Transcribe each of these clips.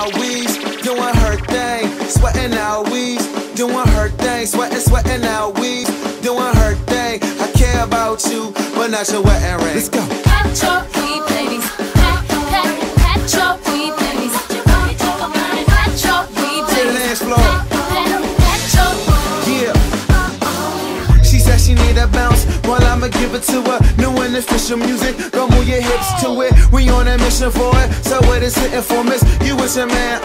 out weeds, doing her thing, sweating out weeds, doing her thing, sweating out weeds, doing her thing. I care about you, but not your wedding ring. Let's go. Pat your weed, ladies. Pat your weed, ladies. Pat your weed, ladies. To the dance floor. Pat your weed. Yeah. She said she need a bounce, well I'ma give it to her. New and official music, go move your hips to it. We on a mission for it, so what is hitting for, miss? You with your man,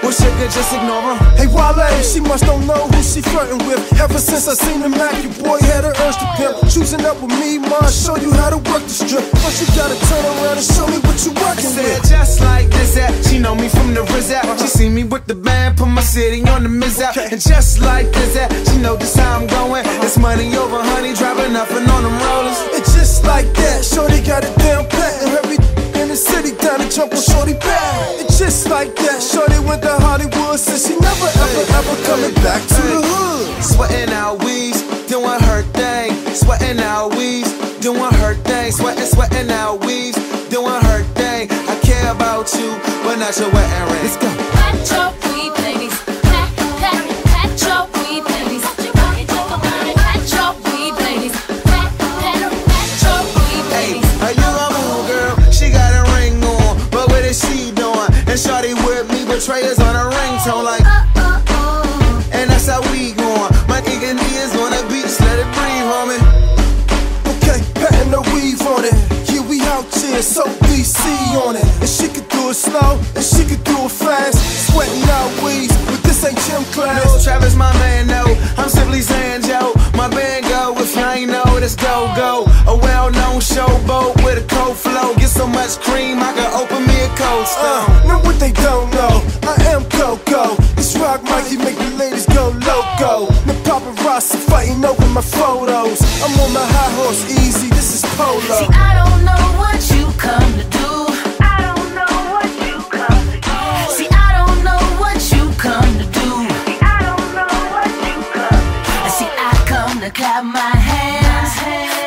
well sugar, just ignore him. Hey Wale, she must don't know who she flirting with. Ever since I seen the Mac, your boy had her urge to pimp. Choosing up with me, ma, show you how to work the strip. First you gotta turn around and show me what you I working said with. just like this at, she know me from the Rizat. She see me with the band, put my city on the Mizap. And just like this at, she know just how I'm going. It's money over honey, driving nothing on them rollers. And just like that, shorty got it down pat. And every in the city down to jump on shorty back. And just like that, shorty went to Hollywood. Said she never ever coming back to the hood. Sweating out weeds, doing her thing, sweating out weeds, doing her thing, sweating out weeds, doing her thing. I care about you, but not your wedding ring. Let's go. Pat your weed, ladies. Pat your weed, ladies. Pat your weed, ladies. Pat your weed, Hey, ladies. are you a moon girl? She got a ring on, but what is she doing? And shawty with me, betrayers on her ringtone like. And that's how we going. My nigga is on the beat, just let it breathe, homie. Okay, patting the weave on it. Yeah, we out here, so DC on it. And she could do it slow, and she could do it fast. Sweating out weeds, but this ain't gym class. No, Travis, my man, no. I'm simply saying, Joe, my band go. If you ain't know, let's go. A well-known showboat with a cold flow. Get so much cream, I can open me a cold stone. Know what they don't know, I am Coco. This rock Mikey make the ladies go loco. The paparazzi fighting over my photos. I'm on my high horse, easy, this is Polo. See, I don't know what you come to do. I don't know what you come to do. See, I don't know what you come to do. See, I don't know what you come to do. See, I come to clap my hands.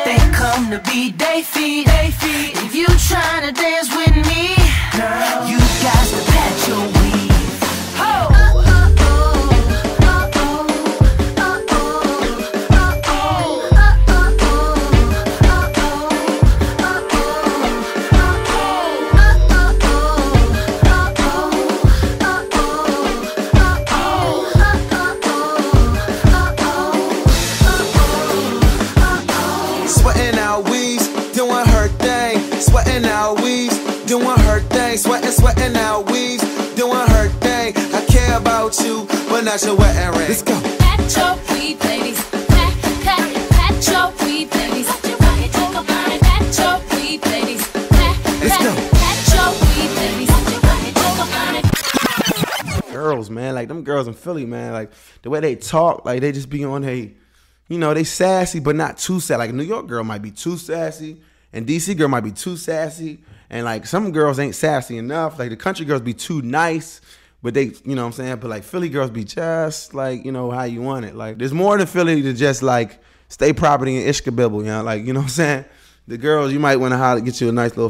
They come to beat they feet. If you tryna dance with me, girl, you got to pat your weave. Sweating out weeds, doing her thing, sweating out weeds, doing her thing, sweating out weeds, doing her thing. I care about you, but not your wedding ring. Let's go. Pat your weed, ladies. Pat your weed, ladies. Pat your weed, ladies. Let's go. Pat your weed, ladies. Girls, man, like them girls in Philly, man, like the way they talk, like they just be on you know, they sassy, but not too sassy. Like a New York girl might be too sassy, and DC girl might be too sassy, and like some girls ain't sassy enough. Like the country girls be too nice, but they, you know what I'm saying? But like Philly girls be just like, you know, how you want it. Like there's more than Philly to just like stay property in Ishkabibble, you know? Like, you know what I'm saying? The girls, you might want to get you a nice little